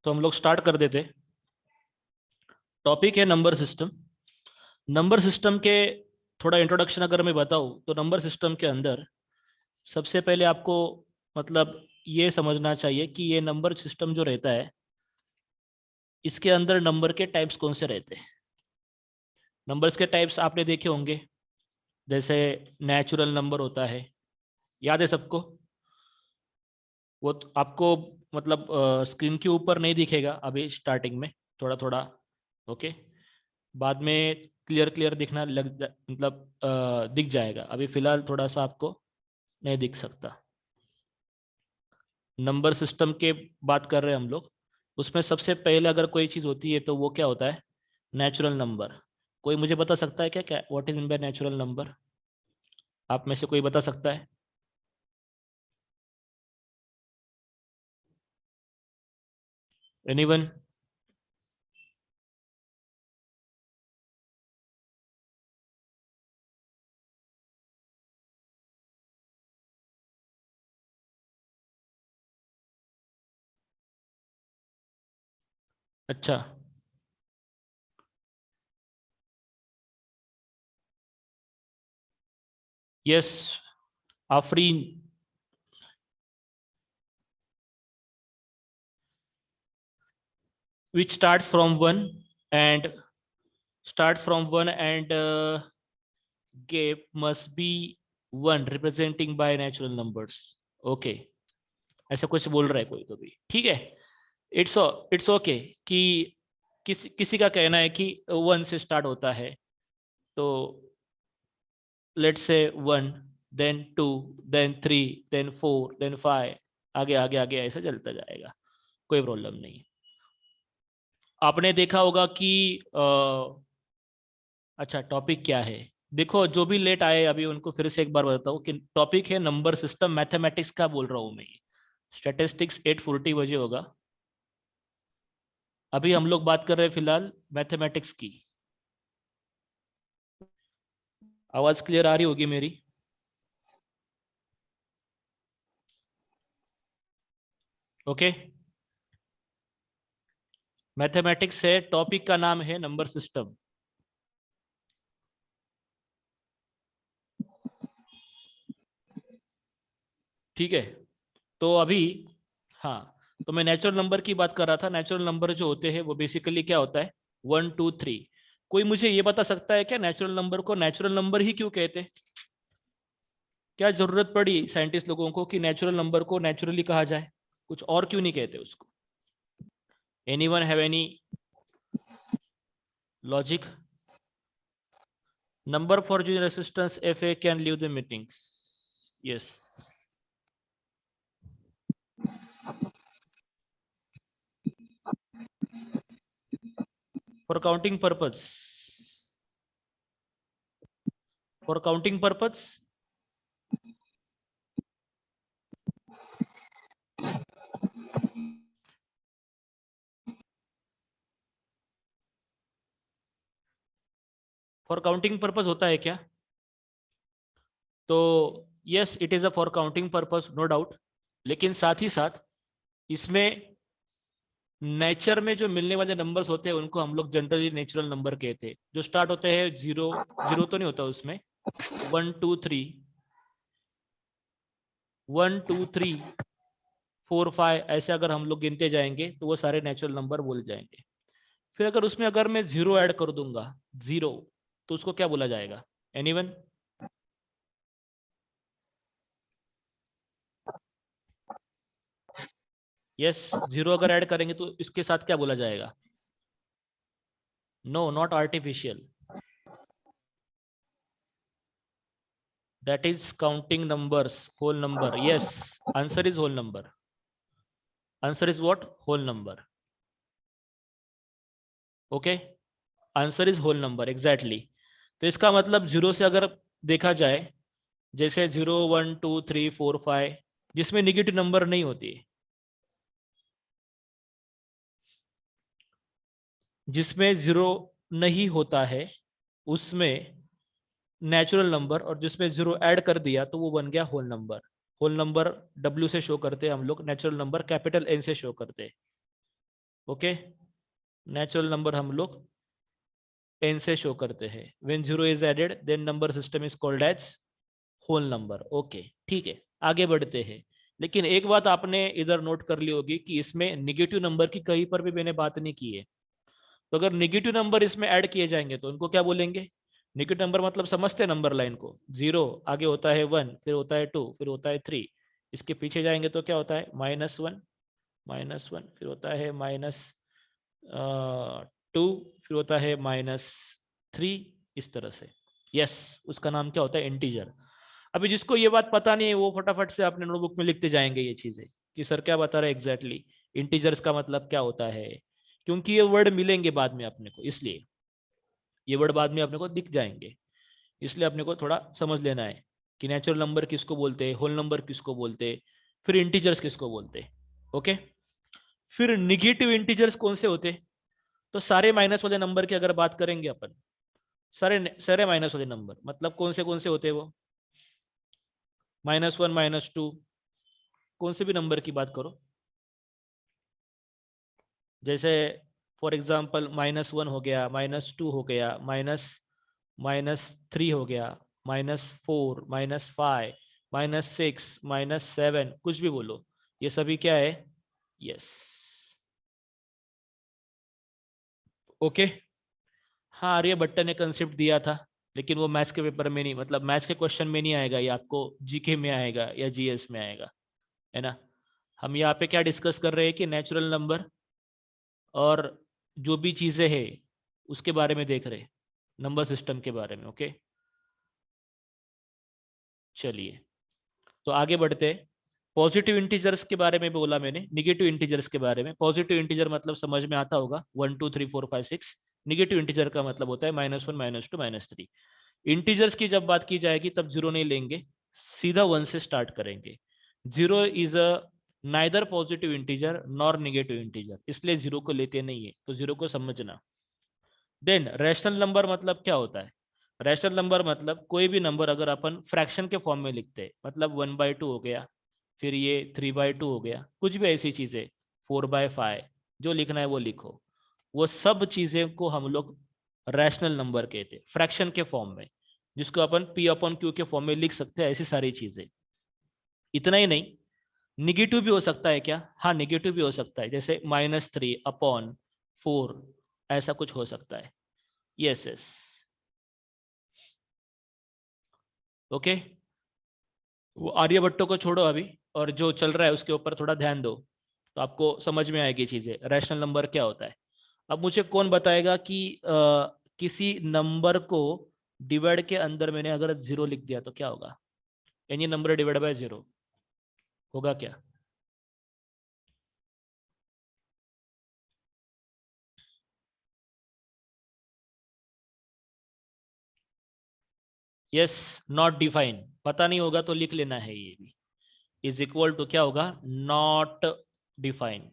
तो हम लोग स्टार्ट कर देते। टॉपिक है नंबर सिस्टम। नंबर सिस्टम के थोड़ा इंट्रोडक्शन अगर मैं बताऊं तो नंबर सिस्टम के अंदर सबसे पहले आपको मतलब ये समझना चाहिए कि ये नंबर सिस्टम जो रहता है इसके अंदर नंबर के टाइप्स कौन से रहते हैं। नंबर्स के टाइप्स आपने देखे होंगे, जैसे नेचुरल नंबर होता है, याद है सबको। वो तो आपको मतलब स्क्रीन के ऊपर नहीं दिखेगा अभी स्टार्टिंग में, थोड़ा थोड़ा। ओके, बाद में क्लियर क्लियर दिखना मतलब दिख जाएगा। अभी फिलहाल थोड़ा सा आपको नहीं दिख सकता। नंबर सिस्टम के बात कर रहे हैं हम लोग। उसमें सबसे पहले अगर कोई चीज़ होती है तो वो क्या होता है? Natural number. कोई मुझे बता सकता है क्या क्या what is mean by natural number? आप में से कोई बता सकता है? एनीवन? अच्छा। Yes, Afreen. which and starts from one and gap must be one representing by natural numbers. Okay, ऐसा कुछ बोल रहा है कोई तो भी ठीक है। इट्स इट्स ओके कि किसी किसी का कहना है कि वन से स्टार्ट होता है, तो let's say one, then two, then three, then four, then five, आगे आगे आगे ऐसा चलता जाएगा, कोई प्रॉब्लम नहीं। आपने देखा होगा कि अच्छा टॉपिक क्या है। देखो जो भी लेट आए अभी उनको फिर से एक बार बताता हूँ कि टॉपिक है नंबर सिस्टम मैथमेटिक्स का बोल रहा हूँ मैं। स्टैटिस्टिक्स 8:40 बजे होगा। अभी हम लोग बात कर रहे हैं फिलहाल मैथमेटिक्स की। आवाज क्लियर आ रही होगी मेरी? ओके। मैथमेटिक्स है, टॉपिक का नाम है नंबर सिस्टम। ठीक है, तो अभी हाँ, तो मैं नेचुरल नंबर की बात कर रहा था। नेचुरल नंबर जो होते हैं वो बेसिकली क्या होता है? One two three. कोई मुझे ये बता सकता है क्या नेचुरल नंबर को नेचुरल नंबर ही क्यों कहते हैं? क्या जरूरत पड़ी साइंटिस्ट लोगों को कि नेचुरल नंबर को नेचुरली कहा जाए, कुछ और क्यों नहीं कहते उसको? Anyone have any logic? Number for junior assistants FA can leave the meetings. Yes. For counting purpose. For counting purpose. For counting purpose होता है क्या? तो yes, it is a for counting purpose, no doubt. लेकिन साथ ही साथ इसमें nature में जो मिलने वाले नंबर्स होते हैं उनको हम लोग जनरली नेचुरल नंबर कहते हैं। जो स्टार्ट होते हैं जीरो, जीरो तो नहीं होता उसमें, one two three, one two three four five, ऐसे अगर हम लोग गिनते जाएंगे तो वो सारे नेचुरल नंबर बोल जाएंगे। फिर अगर उसमें अगर मैं जीरो ऐड कर दूंगा, जीरो, तो उसको क्या बोला जाएगा? एनीवन? यस, जीरो अगर ऐड करेंगे तो इसके साथ क्या बोला जाएगा? No, not artificial, that is counting numbers, whole number. Yes, answer is whole number. Answer is what? Whole number. Okay, answer is whole number exactly. तो इसका मतलब जीरो से अगर देखा जाए, जैसे zero one two three four five, जिसमें negative number नहीं होती, जिसमें जीरो नहीं होता है उसमें नेचुरल नंबर, और जिसमें जीरो ऐड कर दिया तो वो बन गया whole number. Whole number W से शो करते हैं हम लोग, नेचुरल नंबर कैपिटल एन से शो करते हैं। ओके, नेचुरल नंबर हम लोग n से शो करते हैं। When zero is added then number system is called as whole number. Okay, ठीक है, आगे बढ़ते हैं। लेकिन एक बात आपने इधर नोट कर ली होगी कि इसमें निगेटिव नंबर की कहीं पर भी मैंने बात नहीं की है। तो अगर निगेटिव नंबर इसमें ऐड किए जाएंगे तो उनको क्या बोलेंगे? निगेटिव नंबर मतलब समझते हैं नंबर लाइन को, जीरो आगे होता है वन, फिर होता है टू, फिर होता है थ्री। इसके पीछे जाएंगे तो क्या होता है? माइनस वन, माइनस वन, फिर होता है माइनस टू, फिर होता है माइनस थ्री, इस तरह से। यस, उसका नाम क्या होता है? इंटीजर। अभी जिसको ये बात पता नहीं है वो फटाफट से अपने नोटबुक में लिखते जाएंगे ये चीज़ें कि सर क्या बता रहे हैं एग्जैक्टली, इंटीजर्स का मतलब क्या होता है। क्योंकि ये वर्ड मिलेंगे बाद में अपने को, इसलिए ये वर्ड बाद में अपने को दिख जाएंगे। इसलिए अपने को थोड़ा समझ लेना है कि नेचुरल नंबर किसको बोलते हैं, होल नंबर किसको बोलते हैं, फिर इंटीजर्स किसको बोलते हैं। ओके, फिर निगेटिव इंटीजर्स कौन से होते हैं? तो सारे माइनस वाले नंबर की अगर बात करेंगे अपन, सारे सारे माइनस वाले नंबर मतलब कौन से होते हैं वो? माइनस वन, माइनस टू, कौन से भी नंबर की बात करो। जैसे फॉर एग्जांपल माइनस वन हो गया, माइनस टू हो गया, माइनस माइनस थ्री हो गया, minus four, minus five, minus six, minus seven, कुछ भी बोलो, ये सभी क्या है? यस। ओके, हाँ, आर्यभट्ट ने कंसेप्ट दिया था, लेकिन वो मैथ्स के पेपर में नहीं, मतलब मैथ्स के क्वेश्चन में नहीं आएगा, ये आपको जीके में आएगा या जीएस में आएगा, है ना। हम यहाँ पे क्या डिस्कस कर रहे हैं कि नेचुरल नंबर और जो भी चीज़ें हैं उसके बारे में देख रहे हैं, नंबर सिस्टम के बारे में। ओके, चलिए तो आगे बढ़ते हैं। पॉजिटिव इंटीजर्स के बारे में बोला मैंने, निगेटिव इंटीजर्स के बारे में। पॉजिटिव इंटीजर मतलब समझ में आता होगा, one two three four five six. Negative integer का मतलब होता है minus one, minus two, minus three. Integers की जब बात की जाएगी तब जीरो नहीं लेंगे, सीधा वन से स्टार्ट करेंगे। Zero is a neither positive integer nor negative integer, इसलिए जीरो को लेते नहीं है, तो जीरो को समझना। देन रैशनल नंबर मतलब क्या होता है? रैशनल नंबर मतलब कोई भी नंबर अगर अपन फ्रैक्शन के फॉर्म में लिखते हैं, मतलब वन बाई टू हो गया, फिर ये थ्री बाई टू हो गया, कुछ भी ऐसी चीज़ें, फोर बाय फाइव, जो लिखना है वो लिखो। वो सब चीज़ें को हम लोग रैशनल नंबर कहते हैं, फ्रैक्शन के फॉर्म में, जिसको अपन पी अपॉन क्यू के फॉर्म में लिख सकते हैं, ऐसी सारी चीज़ें। इतना ही नहीं, निगेटिव भी हो सकता है क्या? हाँ, निगेटिव भी हो सकता है, जैसे माइनस थ्री अपॉन फोर, ऐसा कुछ हो सकता है। Yes yes. ओके, वो आर्यभट्टो को छोड़ो अभी, और जो चल रहा है उसके ऊपर थोड़ा ध्यान दो, तो आपको समझ में आएगी चीज़ें, रैशनल नंबर क्या होता है। अब मुझे कौन बताएगा कि किसी नंबर को डिवाइड के अंदर मैंने अगर जीरो लिख दिया तो क्या होगा? Any number divide by zero होगा क्या? Yes, not define. पता नहीं होगा तो लिख लेना है ये भी, इज इक्वल टू क्या होगा? Not define.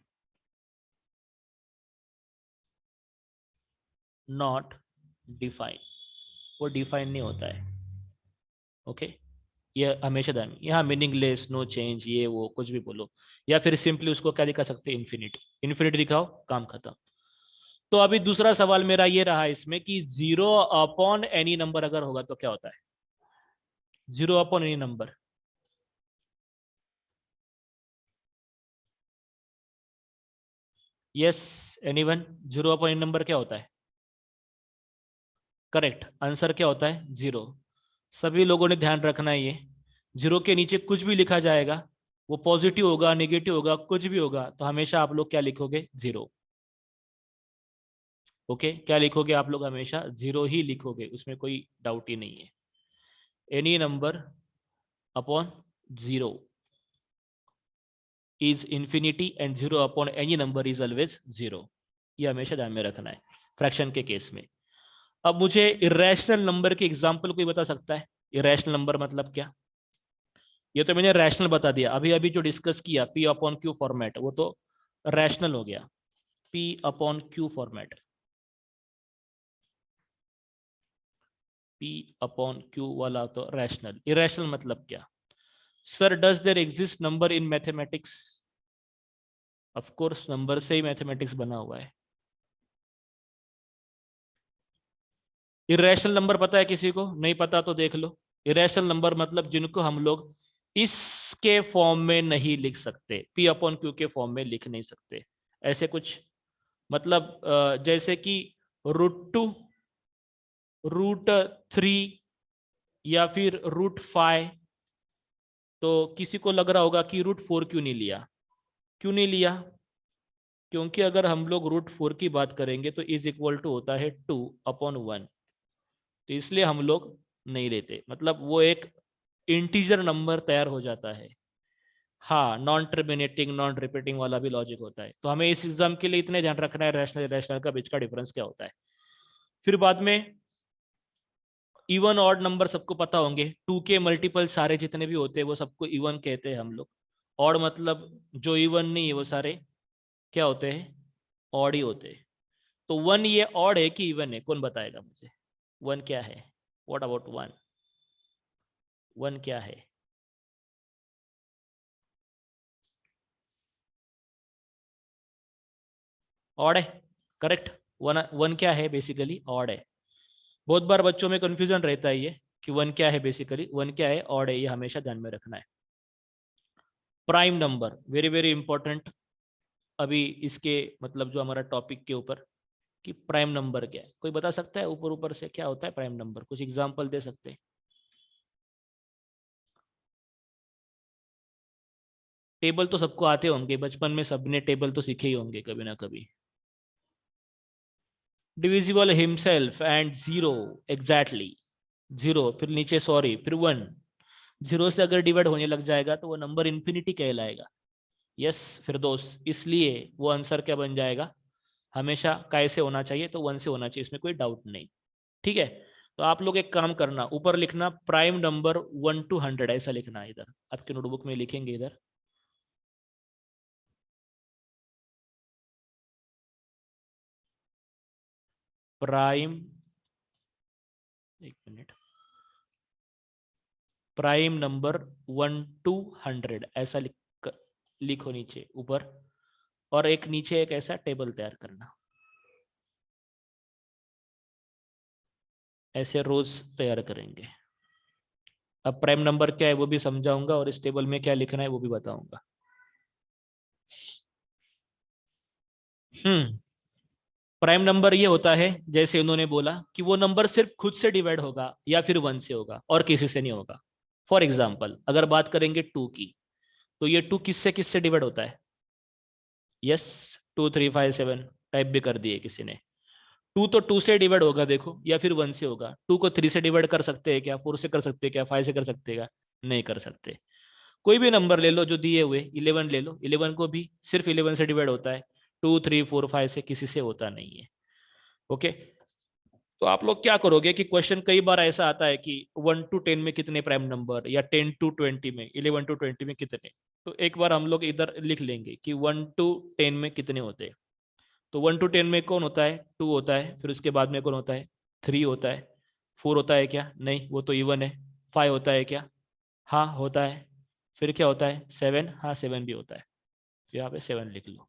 नॉट डिफाइन, वो डिफाइन नहीं होता है। ओके, ये हमेशा ध्यान में, यहाँ मीनिंगलेस, नो चेंज, ये वो कुछ भी बोलो, या फिर सिंपली उसको क्या दिखा सकते हैं? इन्फिनिट। इन्फिनिट दिखाओ, काम खत्म। तो अभी दूसरा सवाल मेरा ये रहा इसमें कि जीरो अपॉन एनी नंबर अगर होगा तो क्या होता है? Zero upon any number, yes, anyone? Zero upon any number क्या होता है? करेक्ट आंसर क्या होता है? जीरो। सभी लोगों ने ध्यान रखना है ये, जीरो के नीचे कुछ भी लिखा जाएगा, वो पॉजिटिव होगा, नेगेटिव होगा, कुछ भी होगा, तो हमेशा आप लोग क्या लिखोगे? जीरो। ओके, क्या लिखोगे आप लोग? हमेशा जीरो ही लिखोगे, उसमें कोई डाउट ही नहीं है। Any number upon zero is infinity and zero upon any number is always zero, ये हमेशा ध्यान में रखना है फ्रैक्शन के केस में। अब मुझे इरेशनल नंबर के एग्जाम्पल कोई बता सकता है? इरेशनल नंबर मतलब क्या? ये तो मैंने रैशनल बता दिया, अभी अभी जो डिस्कस किया पी अपॉन क्यू फॉर्मेट, वो तो रैशनल हो गया। P upon Q format, P upon Q वाला तो रैशनल। इरेशनल मतलब क्या? Sir does there exist number in mathematics? Of course number से ही मैथमेटिक्स बना हुआ है। इरेशनल नंबर पता है किसी को? नहीं पता तो देख लो। इरेशनल नंबर मतलब जिनको हम लोग इसके फॉर्म में नहीं लिख सकते, पी अपॉन क्यू के फॉर्म में लिख नहीं सकते। ऐसे कुछ मतलब जैसे कि √2, √3 या फिर √5। तो किसी को लग रहा होगा कि √4 क्यों नहीं लिया? क्यों नहीं लिया? क्योंकि अगर हम लोग √4 की बात करेंगे तो इज इक्वल टू होता है 2/1। तो इसलिए हम लोग नहीं लेते, मतलब वो एक इंटीजर नंबर तैयार हो जाता है। हाँ, नॉन टर्मिनेटिंग नॉन रिपीटिंग वाला भी लॉजिक होता है। तो हमें इस एग्जाम के लिए इतने ध्यान रखना है रैशनल रैशनल का बीच का डिफरेंस क्या होता है। फिर बाद में इवन ऑड नंबर सबको पता होंगे, 2 के मल्टीपल सारे जितने भी होते हैं वो सबको इवन कहते हैं हम लोग। ऑड मतलब जो इवन नहीं है वो सारे क्या होते हैं? ऑड ही होते हैं। तो 1 ये ऑड है कि इवन है? कौन बताएगा मुझे? 1 क्या है? What about 1? 1 क्या है? ऑड है, करेक्ट। 1 1 क्या है? बेसिकली ऑड है। बहुत बार बच्चों में कंफ्यूजन रहता है ये कि 1 क्या है, बेसिकली 1 क्या है, ऑड है, ये हमेशा ध्यान में रखना है। Prime number very very important. अभी इसके मतलब जो हमारा टॉपिक के ऊपर कि प्राइम नंबर क्या है, कोई बता सकता है ऊपर ऊपर से क्या होता है प्राइम नंबर? कुछ एग्जांपल दे सकते हैं? टेबल तो सबको आते होंगे, बचपन में सबने टेबल तो सीखे ही होंगे कभी ना कभी। Divisible himself and zero, exactly. Zero फिर नीचे सॉरी फिर 1। जीरो से अगर डिवाइड होने लग जाएगा तो वो नंबर इन्फिनिटी कहलाएगा। यस फिर दोस्त, इसलिए वो आंसर क्या बन जाएगा? हमेशा काय से होना चाहिए? तो 1 से होना चाहिए, इसमें कोई डाउट नहीं। ठीक है। तो आप लोग एक काम करना, ऊपर लिखना प्राइम नंबर 1 to 100, ऐसा लिखना है इधर आपके नोटबुक में लिखेंगे इधर। प्राइम, एक मिनट, प्राइम नंबर 1 to 100 ऐसा लिखो नीचे ऊपर। और एक नीचे एक ऐसा टेबल तैयार करना, ऐसे रोज तैयार करेंगे। अब प्राइम नंबर क्या है वो भी समझाऊंगा और इस टेबल में क्या लिखना है वो भी बताऊंगा। हम्म। प्राइम नंबर ये होता है जैसे उन्होंने बोला कि वो नंबर सिर्फ खुद से डिवाइड होगा या फिर 1 से होगा और किसी से नहीं होगा। फॉर एग्जाम्पल अगर बात करेंगे 2 की, तो ये 2 किससे किससे डिवाइड होता है? यस, 2 3 5 7 टाइप भी कर दिए किसी ने। 2 तो 2 से डिवाइड होगा देखो, या फिर 1 से होगा। 2 को 3 से डिवाइड कर सकते हैं क्या? 4 से कर सकते हैं क्या? 5 से कर सकते हैं क्या? नहीं कर सकते। कोई भी नंबर ले लो जो दिए हुए, 11 ले लो, 11 को भी सिर्फ 11 से डिवाइड होता है। 2 3 4 5 से किसी से होता नहीं है। ओके। तो आप लोग क्या करोगे कि क्वेश्चन कई बार ऐसा आता है कि 1 to 10 में कितने प्राइम नंबर, या 10 to 20 में, 11 to 20 में कितने। तो एक बार हम लोग इधर लिख लेंगे कि 1 to 10 में कितने होते हैं। तो 1 to 10 में कौन होता है? 2 होता है। फिर उसके बाद में कौन होता है? 3 होता है। 4 होता है क्या? नहीं, वो तो इवन है। 5 होता है क्या? हाँ होता है। फिर क्या होता है? 7, हाँ 7 भी होता है। तो यहाँ पे 7 लिख लो,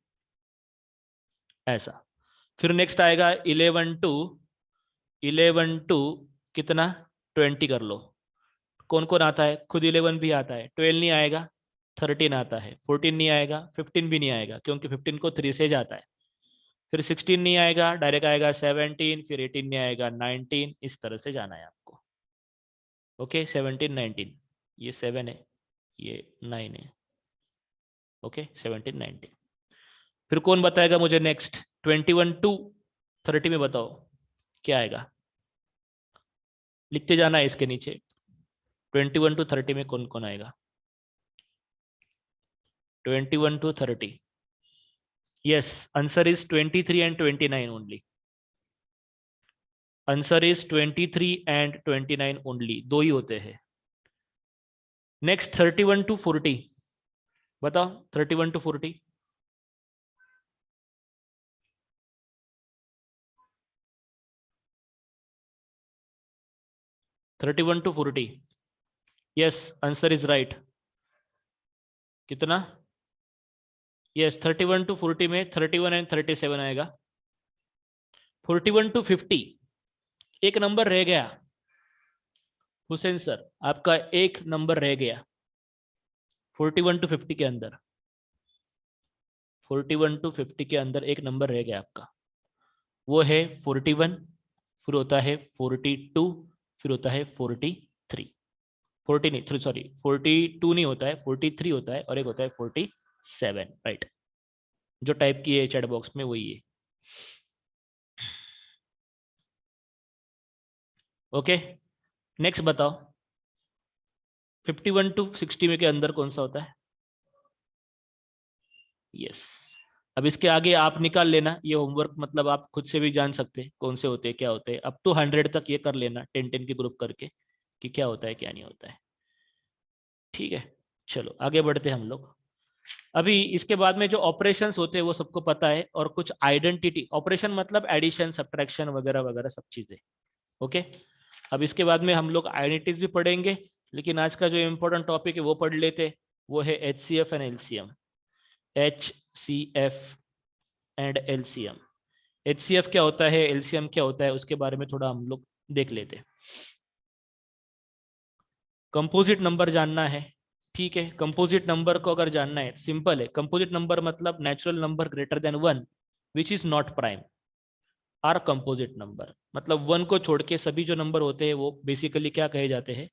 ऐसा। फिर नेक्स्ट आएगा 11 to कितना? 20 कर लो। कौन कौन आता है? खुद 11 भी आता है। 12 नहीं आएगा, 13 आता है। 14 नहीं आएगा, 15 भी नहीं आएगा क्योंकि 15 को 3 से जाता है। फिर 16 नहीं आएगा, डायरेक्ट आएगा 17। फिर 18 नहीं आएगा, 19। इस तरह से जाना है आपको। ओके, 17 19, ये 7 है, ये 9 है। ओके, 17 19। फिर कौन बताएगा मुझे नेक्स्ट? 21 to 30 में बताओ क्या आएगा? लिखते जाना है इसके नीचे। 21 to 30 में कौन कौन आएगा? 21 to 30। Yes, answer is 23 and 29 only. Answer is 23 and 29 only, दो ही होते हैं। नेक्स्ट 31 to 40, बताओ 31 to 40। 31 to 40। Yes, answer is right. कितना? यस 31 to 40 में 31 एंड 37 आएगा। 41 to 50 एक नंबर रह गया। हुसैन सर आपका एक नंबर रह गया 41 to 50 के अंदर। 41 to 50 के अंदर एक नंबर रह गया आपका, वो है 41, फिर होता है 42, फिर होता है 43। 40 नहीं, सॉरी 42 नहीं होता है, 43 होता है, और एक होता है 47। राइट, जो टाइप की है चैट बॉक्स में वही है। ओके, नेक्स्ट बताओ 51 to 60 में के अंदर कौन सा होता है? यस, अब इसके आगे आप निकाल लेना, ये होमवर्क मतलब आप खुद से भी जान सकते हैं कौन से होते हैं क्या होते हैं। अप टू 100 तक ये कर लेना 10-10 के ग्रुप करके कि क्या होता है क्या नहीं होता है। ठीक है, चलो आगे बढ़ते हैं हम लोग। अभी इसके बाद में जो ऑपरेशंस होते हैं वो सबको पता है, और कुछ आइडेंटिटी ऑपरेशन मतलब एडिशन सब्ट्रैक्शन वगैरह वगैरह सब चीज़ें। ओके, अब इसके बाद में हम लोग आइडेंटिटीज भी पढ़ेंगे, लेकिन आज का जो इम्पोर्टेंट टॉपिक है वो पढ़ लेते, वो है HCF and LCM। HCF and LCM। HCF क्या होता है, LCM क्या होता है, उसके बारे में थोड़ा हम लोग देख लेते हैं। कंपोजिट नंबर जानना है, ठीक है। कंपोजिट नंबर को अगर जानना है, सिंपल है। कंपोजिट नंबर मतलब natural number greater than 1 which is not prime or composite number. मतलब 1 को छोड़ के सभी जो नंबर होते हैं वो बेसिकली क्या कहे जाते हैं,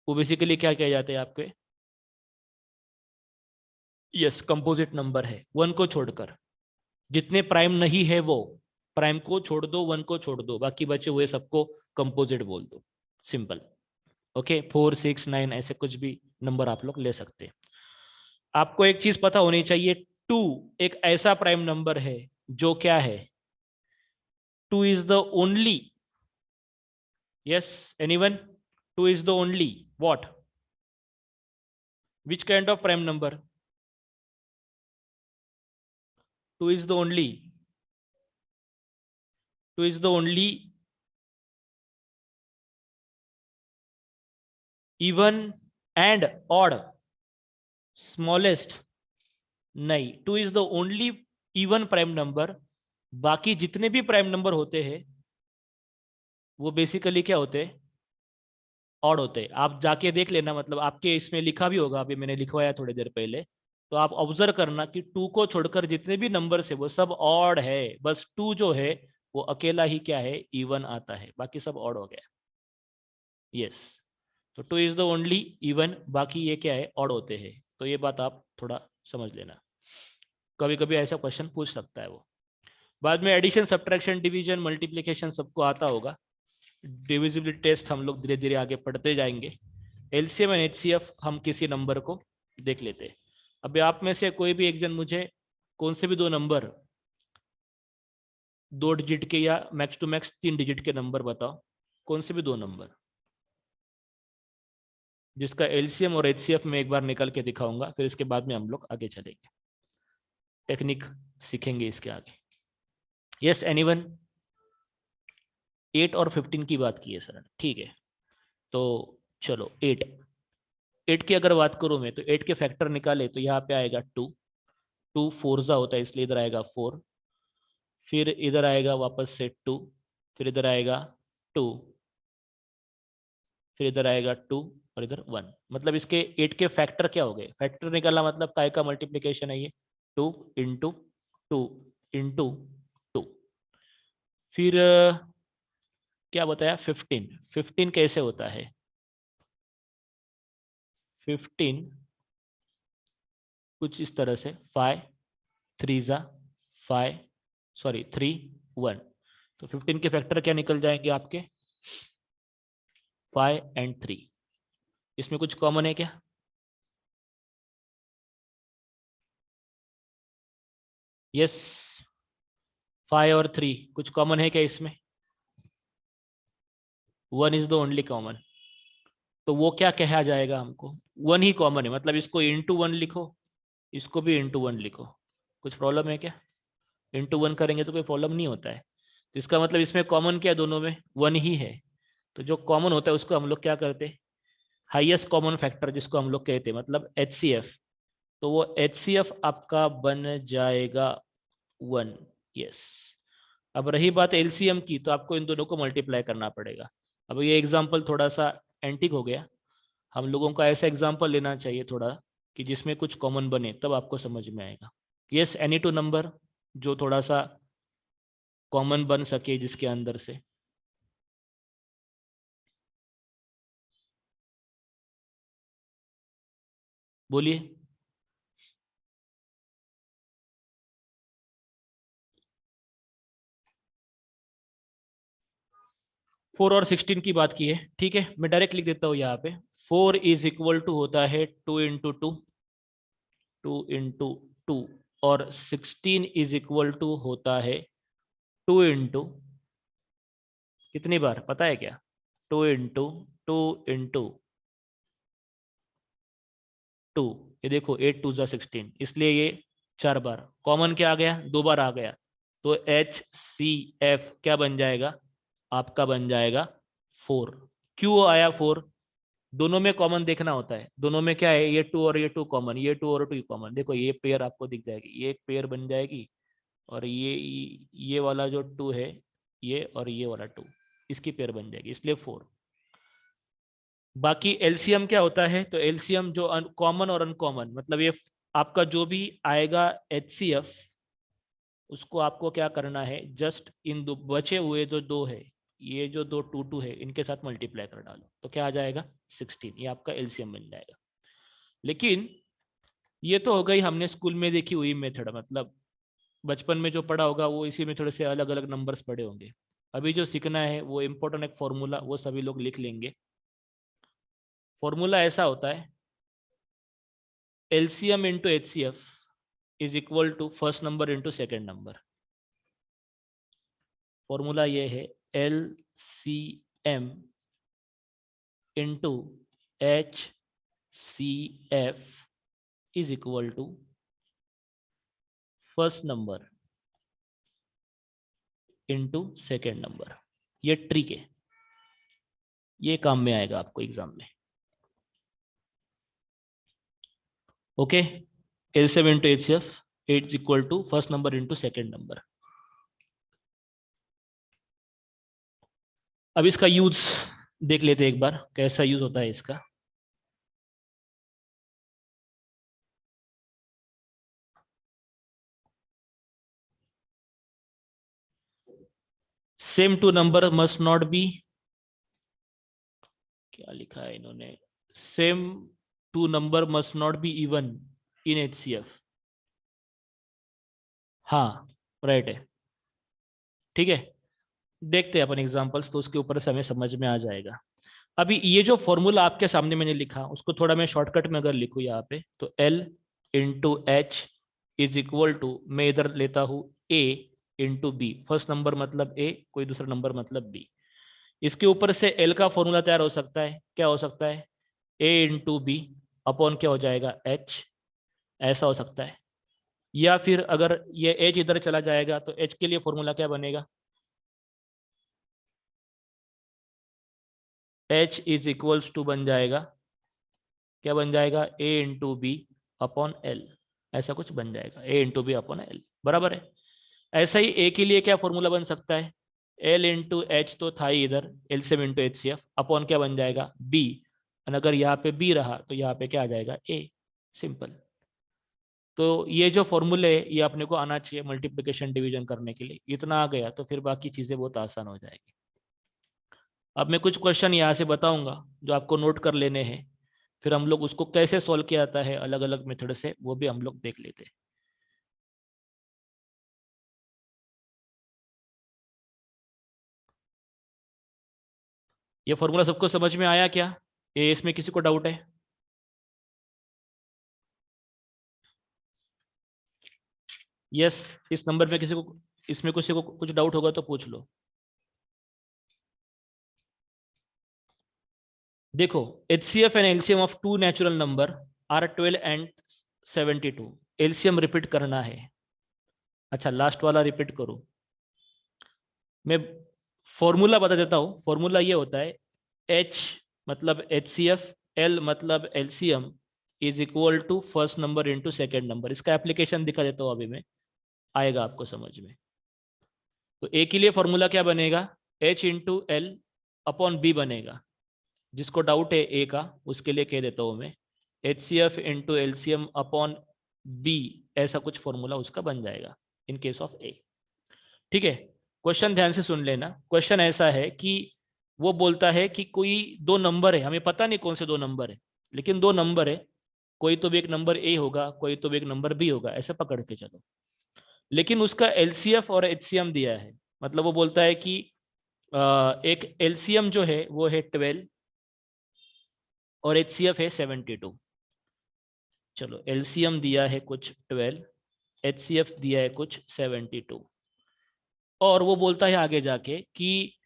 वो बेसिकली क्या कहे जाते हैं आपके? यस, कंपोजिट नंबर है 1 को छोड़कर। जितने प्राइम नहीं है वो, प्राइम को छोड़ दो, 1 को छोड़ दो, बाकी बचे हुए सबको कंपोजिट बोल दो। सिंपल। ओके, 4, 6, 9 ऐसे कुछ भी नंबर आप लोग ले सकते हैं। आपको एक चीज पता होनी चाहिए, 2 एक ऐसा प्राइम नंबर है जो क्या है, 2 is the only, yes anyone, 2 is the only what, which kind of prime number? 2 is the only, 2 is the only even and odd smallest, नहीं, 2 is the only even prime number. बाकी जितने भी prime number होते हैं वो basically क्या होते हैं, ऑड होते हैं। आप जाके देख लेना, मतलब आपके इसमें लिखा भी होगा, अभी मैंने लिखवाया थोड़ी देर पहले, तो आप ऑब्जर्व करना कि 2 को छोड़कर जितने भी नंबर है वो सब ऑड है, बस 2 जो है वो अकेला ही क्या है, इवन आता है, बाकी सब ऑड हो गया। यस, तो 2 इज द ओनली इवन, बाकी ये क्या है, ऑड होते हैं। तो ये बात आप थोड़ा समझ लेना, कभी कभी ऐसा क्वेश्चन पूछ सकता है वो। बाद में एडिशन सब्ट्रैक्शन डिवीजन मल्टीप्लिकेशन सबको आता होगा। डिविजिबिलिटी टेस्ट हम लोग धीरे धीरे आगे पढ़ते जाएंगे। LCM एंड HCF हम किसी नंबर को देख लेते हैं। अभी आप में से कोई भी एक जन मुझे कौन से भी दो नंबर, 2 डिजिट के या मैक्स टू मैक्स 3 डिजिट के नंबर बताओ, कौन से भी दो नंबर जिसका LCM और HCF में एक बार निकल के दिखाऊंगा, फिर इसके बाद में हम लोग आगे चलेंगे, टेक्निक सीखेंगे इसके आगे। Yes anyone? 8 और 15 की बात की है सर, ठीक है। तो चलो 8 की अगर बात करूँ मैं, तो 8 के फैक्टर निकाले तो यहाँ पे आएगा 2, 2 फोरजा होता है इसलिए इधर आएगा 4, फिर इधर आएगा वापस से 2, फिर इधर आएगा 2, फिर इधर आएगा 2, और इधर 1। मतलब इसके 8 के फैक्टर क्या हो गए, फैक्टर निकालना मतलब काय का मल्टीप्लीकेशन है ये, 2 इंटू 2 इंटू 2। फिर क्या बताया, 15, 15 कैसे होता है, 15 कुछ इस तरह से 5 3 जा 5, सॉरी 3 1। तो 15 के फैक्टर क्या निकल जाएंगे आपके, 5 एंड 3। इसमें कुछ कॉमन है क्या? यस, 5 और 3 कुछ कॉमन है क्या इसमें? 1 इज द ओनली कॉमन, तो वो क्या कहा जाएगा हमको, 1 ही कॉमन है, मतलब इसको इंटू 1 लिखो, इसको भी इंटू 1 लिखो। कुछ प्रॉब्लम है क्या? इंटू 1 करेंगे तो कोई प्रॉब्लम नहीं होता है। तो इसका मतलब इसमें कॉमन क्या, दोनों में 1 ही है। तो जो कॉमन होता है उसको हम लोग क्या करते हैं, हाईएस्ट कॉमन फैक्टर जिसको हम लोग कहते हैं, मतलब HCF। तो वो HCF आपका बन जाएगा 1। यस। अब रही बात LCM की, तो आपको इन दोनों को मल्टीप्लाई करना पड़ेगा। अब ये एग्जाम्पल थोड़ा सा एंटिक हो गया, हम लोगों का ऐसा एग्जाम्पल लेना चाहिए थोड़ा कि जिसमें कुछ कॉमन बने, तब आपको समझ में आएगा। यस, एनी टू नंबर जो थोड़ा सा कॉमन बन सके जिसके अंदर से। बोलिए। 4 और 16 की बात की है, ठीक है, मैं डायरेक्ट लिख देता हूँ यहाँ पे। 4 इज इक्वल टू होता है 2 × 2, 2 × 2, और 16 इज इक्वल टू होता है 2 × कितनी बार पता है क्या? 2 × 2 × 2। ये देखो 8 × 2 = 16, इसलिए ये 4 बार। कॉमन क्या आ गया? 2 बार आ गया। तो HCF क्या बन जाएगा? आपका बन जाएगा 4। क्यों आया 4? दोनों में कॉमन देखना होता है। दोनों में क्या है? ये 2 और ये 2 कॉमन, ये 2 और 2 कॉमन। देखो ये पेयर आपको दिख जाएगी, ये एक पेयर बन जाएगी, और ये वाला जो 2 है, ये और ये वाला 2, इसकी पेयर बन जाएगी, इसलिए 4। बाकी एलसीएम क्या होता है? तो एलसीएम जो कॉमन और अनकॉमन, मतलब ये आपका जो भी आएगा HCF, उसको आपको क्या करना है? जस्ट इन दो बचे हुए जो 2 है, ये जो 2 है, इनके साथ मल्टीप्लाई कर डालो, तो क्या आ जाएगा? 16। ये आपका एलसीएम बन जाएगा। लेकिन ये तो हो गई हमने स्कूल में देखी हुई मेथड, मतलब बचपन में जो पढ़ा होगा वो इसी मेथड से अलग अलग नंबर्स पढ़े होंगे। अभी जो सीखना है वो इम्पोर्टेंट एक फॉर्मूला, वो सभी लोग लिख लेंगे। फॉर्मूला ऐसा होता है, LCM into HCF is equal to first number into second number. Formula ये है, LCM into HCF is equal to first number into second number. ये ट्रिक है, ये काम में आएगा आपको एग्जाम में। Okay, LCM into HCF is equal to first number into second number. अब इसका यूज देख लेते हैं एक बार, कैसा यूज होता है इसका। Same two number must not be, क्या लिखा है इन्होंने? Same two number must not be even in HCF। हाँ, राइट है, ठीक है। देखते हैं अपन एग्जांपल्स, तो उसके ऊपर से हमें समझ में आ जाएगा। अभी ये जो फॉर्मूला आपके सामने मैंने लिखा, उसको थोड़ा मैं शॉर्टकट में अगर लिखूँ यहाँ पे, तो L × H is equal to, मैं इधर लेता हूँ A × B। फर्स्ट नंबर मतलब A, कोई दूसरा नंबर मतलब B। इसके ऊपर से L का फॉर्मूला तैयार हो सकता है, क्या हो सकता है? A × B अपॉन क्या हो जाएगा? H। ऐसा हो सकता है। या फिर अगर ये H इधर चला जाएगा, तो H के लिए फॉर्मूला क्या बनेगा? H इज इक्वल्स टू बन जाएगा, क्या बन जाएगा? A × B upon L। ऐसा कुछ बन जाएगा, A × B अपॉन L, बराबर है। ऐसा ही A के लिए क्या फॉर्मूला बन सकता है? L × H तो था ही इधर, LCM इंटू HCF अपॉन क्या बन जाएगा? B। और अगर यहाँ पे B रहा, तो यहाँ पे क्या आ जाएगा? A। सिंपल। तो ये जो फॉर्मूले है, ये अपने को आना चाहिए मल्टीप्लिकेशन डिवीजन करने के लिए। इतना आ गया तो फिर बाकी चीज़ें बहुत आसान हो जाएगी। अब मैं कुछ क्वेश्चन यहाँ से बताऊंगा जो आपको नोट कर लेने हैं, फिर हम लोग उसको कैसे सॉल्व किया जाता है अलग अलग मेथड से, वो भी हम लोग देख लेते हैं। ये फॉर्मूला सबको समझ में आया क्या? ये इसमें किसी को डाउट है? यस। इस नंबर में किसी को, इसमें किसी को कुछ डाउट होगा तो पूछ लो। देखो, HCF and LCM of two natural number are 12 and 72। LCM repeat करना है। अच्छा, लास्ट वाला रिपीट करो। मैं फॉर्मूला बता देता हूँ। फॉर्मूला ये होता है, H मतलब HCF, L मतलब LCM, is equal to first number into second number. इसका एप्लीकेशन दिखा देता हूँ अभी मैं, आएगा आपको समझ में। तो ए के लिए फॉर्मूला क्या बनेगा, H into L upon B बनेगा। जिसको डाउट है ए का उसके लिए कह देता हूँ मैं, H C F into L C M upon B, ऐसा कुछ फॉर्मूला उसका बन जाएगा इन केस ऑफ ए। ठीक है, क्वेश्चन ध्यान से सुन लेना। क्वेश्चन ऐसा है कि वो बोलता है कि कोई दो नंबर है, हमें पता नहीं कौन से दो नंबर है, लेकिन दो नंबर है, कोई तो भी एक नंबर ए होगा, कोई तो भी एक नंबर बी होगा, ऐसे पकड़ के चलो। लेकिन उसका एलसीएफ और एचसीएम दिया है, मतलब वो बोलता है कि एक एलसीएम जो है वो है 12 और एचसीएफ है 72। चलो एलसीएम दिया है कुछ 12, एचसीएफ दिया है कुछ 72, और वो बोलता है आगे जाके कि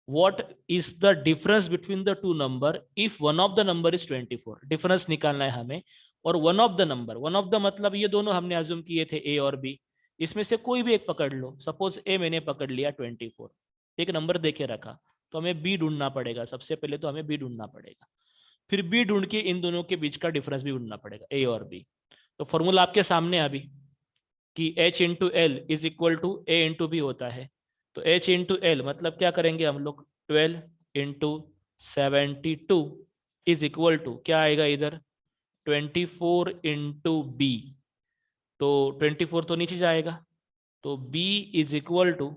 what is the difference between the two number if one of the number is 24। Difference निकालना है हमें, और one of the number, one of the मतलब ये दोनों हमने अज्यूम किए थे ए और बी, इसमें से कोई भी एक पकड़ लो। सपोज ए मैंने पकड़ लिया 24, एक नंबर देके रखा, तो हमें बी ढूंढना पड़ेगा। सबसे पहले तो हमें बी ढूंढना पड़ेगा, फिर बी ढूंढ के इन दोनों के बीच का डिफरेंस भी ढूंढना पड़ेगा, ए और बी। तो फॉर्मूला आपके सामने अभी कि H into L is equal to A into B होता है। तो एच इंटू एल मतलब क्या करेंगे हम लोग, 12 इंटू 72 इज इक्वल टू क्या आएगा इधर, 24 इंटू बी। तो 24 तो नीचे जाएगा, तो B is equal to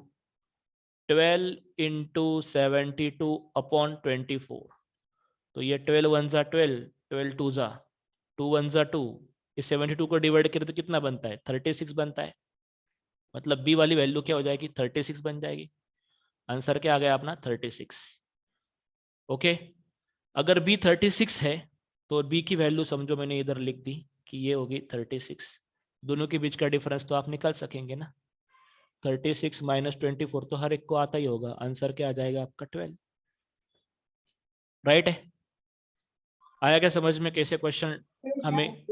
12 into 72 upon 24। तो ये 12 वन ज़ा 12, 12 टू ज़ा 2 वन ज़ा 2, इस 72 को डिवाइड करें तो कितना बनता है, 36 बनता है। मतलब बी वाली वैल्यू क्या हो जाएगी, 36 बन जाएगी। आंसर क्या आ गया अपना, 36। ओके, अगर बी 36 है तो बी की वैल्यू समझो मैंने इधर लिख दी कि ये होगी 36। दोनों के बीच का डिफरेंस तो आप निकाल सकेंगे ना, 36 माइनस 24 तो हर एक को आता ही होगा। आंसर क्या आ जाएगा आपका, 12। राइट है, आया क्या समझ में कैसे क्वेश्चन हमें।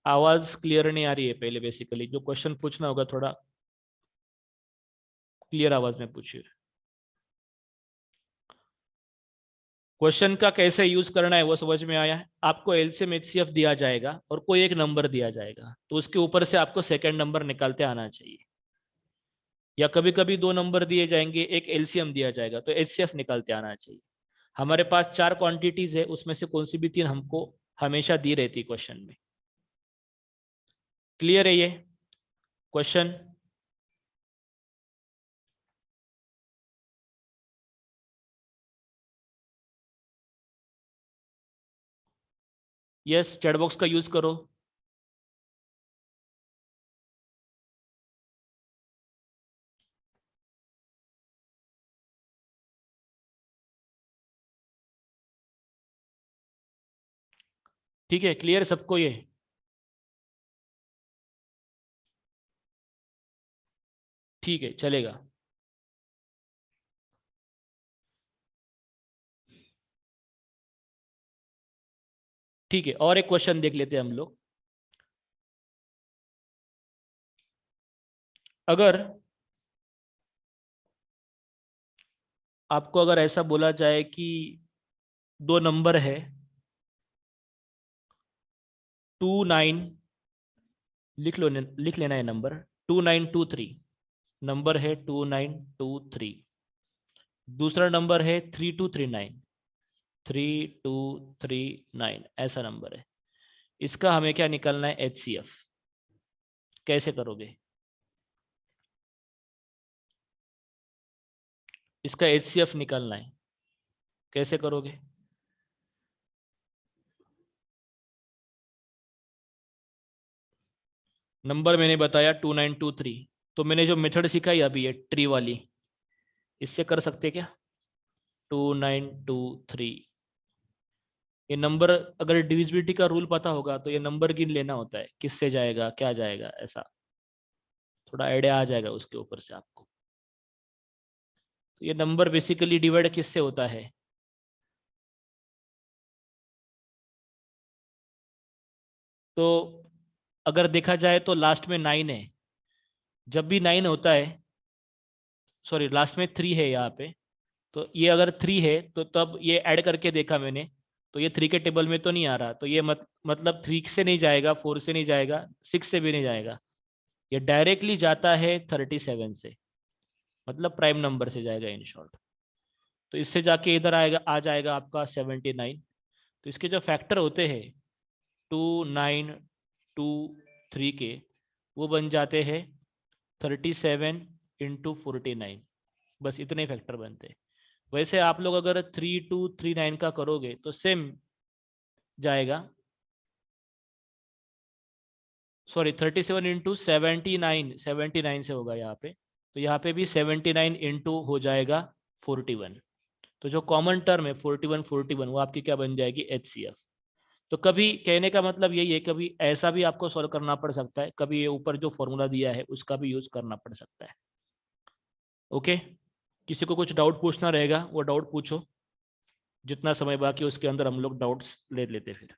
आवाज क्लियर नहीं आ रही है पहले, बेसिकली जो क्वेश्चन पूछना होगा थोड़ा क्लियर आवाज में पूछिए। क्वेश्चन का कैसे यूज करना है वो समझ में आया है आपको। एलसीएम एचसीएफ दिया जाएगा और कोई एक नंबर दिया जाएगा, तो उसके ऊपर से आपको सेकंड नंबर निकालते आना चाहिए। या कभी कभी दो नंबर दिए जाएंगे, एक एलसीएम दिया जाएगा, तो एचसीएफ निकालते आना चाहिए। हमारे पास चार क्वांटिटीज है, उसमें से कौन सी भी तीन हमको हमेशा दी रहती क्वेश्चन में। क्लियर है ये क्वेश्चन। यस, चैट बॉक्स का यूज करो। ठीक है, क्लियर सबको ये। ठीक है, चलेगा। ठीक है, और एक क्वेश्चन देख लेते हैं हम लोग। अगर आपको अगर ऐसा बोला जाए कि दो नंबर है 29, लिख लेना है नंबर 2923, नंबर है 2923। दूसरा नंबर है 3239, 3239 ऐसा नंबर है। इसका हमें क्या निकालना है, एचसीएफ। कैसे करोगे इसका एचसीएफ निकालना है, कैसे करोगे। नंबर मैंने बताया 2923, तो मैंने जो मेथड सिखाई अभी ये ट्री वाली, इससे कर सकते क्या, 2923। ये नंबर, अगर डिविजिबिलिटी का रूल पता होगा तो ये नंबर गिन लेना होता है, किससे जाएगा क्या जाएगा, ऐसा थोड़ा आइडिया आ जाएगा उसके ऊपर से आपको। तो ये नंबर बेसिकली डिवाइड किससे होता है, तो अगर देखा जाए तो लास्ट में 9 है। जब भी 9 होता है, सॉरी लास्ट में 3 है यहाँ पे, तो ये अगर 3 है तो तब ये ऐड करके देखा मैंने, तो ये 3 के टेबल में तो नहीं आ रहा, तो ये मतलब 3 से नहीं जाएगा, 4 से नहीं जाएगा, 6 से भी नहीं जाएगा, ये डायरेक्टली जाता है 37 से, मतलब प्राइम नंबर से जाएगा इन शॉर्ट। तो इससे जाके इधर आएगा, आ जाएगा आपका 79। तो इसके जो फैक्टर होते हैं 2, 9, 2, 3 के, वो बन जाते हैं 37 × 49, बस इतने फैक्टर बनते हैं। वैसे आप लोग अगर 3239 का करोगे तो सेम जाएगा, सॉरी 37 × 79, 79 से होगा यहाँ पे, तो यहाँ पे भी 79 इंटू हो जाएगा 41। तो जो कॉमन टर्म है 41 41 वो आपकी क्या बन जाएगी, HCF। तो कभी कहने का मतलब यही है, कभी ऐसा भी आपको सॉल्व करना पड़ सकता है, कभी ये ऊपर जो फॉर्मूला दिया है उसका भी यूज करना पड़ सकता है। ओके, किसी को कुछ डाउट पूछना रहेगा वो डाउट पूछो, जितना समय बाकी उसके अंदर हम लोग डाउट्स ले लेते फिर।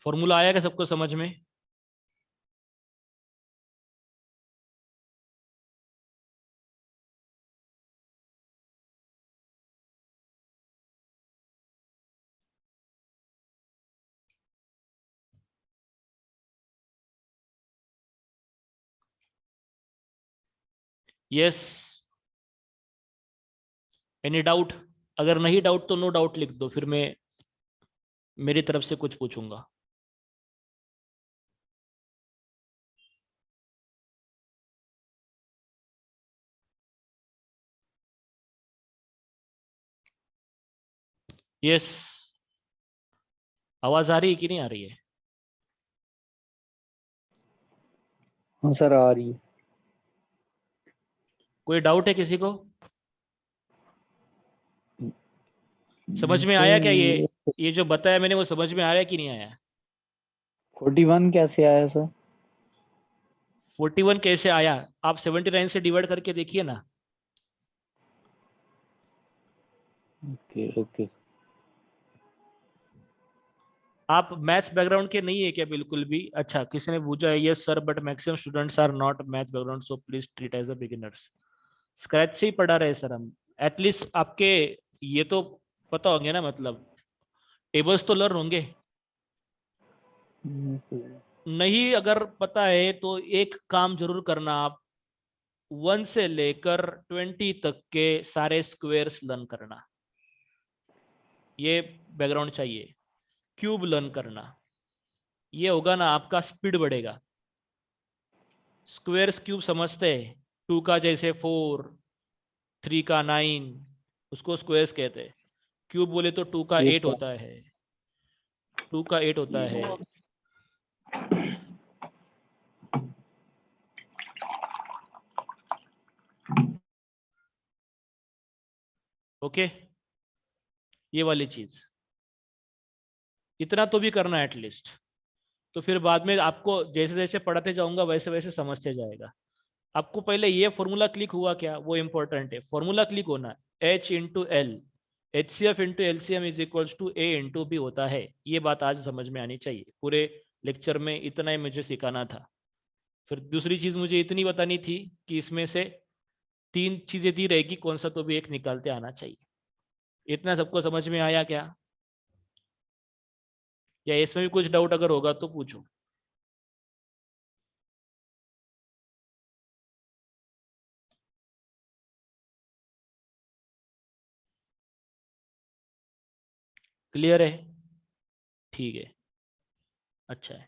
फॉर्मूला आया क्या सबको समझ में? Yes, any doubt? अगर नहीं डाउट तो नो डाउट लिख दो, फिर मैं मेरी तरफ से कुछ पूछूंगा। यस, आवाज आ रही है कि नहीं आ रही है? हाँ सर, आ रही है। कोई डाउट है किसी को? समझ में सर आया क्या ये ये जो बताया मैंने वो समझ में आया कि नहीं आया? 41 कैसे आया सर? 41 कैसे आया? आप 79 से डिवाइड करके देखिए ना। Okay okay. आप मैथ्स बैकग्राउंड के नहीं है क्या बिल्कुल भी? अच्छा, किसी ने पूछा है, yes sir but maximum students are not math background so please treat as a beginners. Scratch से ही पढ़ा रहे सर हम, एटलीस्ट आपके ये तो पता होंगे ना, मतलब टेबल्स तो लर्न होंगे। नहीं अगर पता है तो एक काम जरूर करना आप, 1 से लेकर 20 तक के सारे स्क्वेयर्स लर्न करना, ये बैकग्राउंड चाहिए। क्यूब लर्न करना, ये होगा ना आपका स्पीड बढ़ेगा। स्क्वेयर्स क्यूब समझते हैं, 2 का जैसे 4, 3 का 9, उसको स्क्वेयर्स कहते हैं। क्यूब बोले तो 2 का ये 8 सर। होता है, 2 का 8 होता है। ओके, ये वाली चीज इतना तो भी करना है एटलीस्ट, तो फिर बाद में आपको जैसे जैसे पढ़ाते जाऊंगा वैसे वैसे समझते जाएगा। आपको पहले ये फॉर्मूला क्लिक हुआ क्या, वो इंपॉर्टेंट है, फॉर्मूला क्लिक होना। H × L, HCF × LCM = A × B होता है, ये बात आज समझ में आनी चाहिए। पूरे लेक्चर में इतना ही मुझे सिखाना था। फिर दूसरी चीज मुझे इतनी बतानी थी कि इसमें से 3 चीजें दी रहेगी, कौन सा तो भी एक निकालते आना चाहिए। इतना सबको समझ में आया क्या? या इसमें भी कुछ डाउट अगर होगा तो पूछो। क्लियर है? ठीक है, अच्छा है।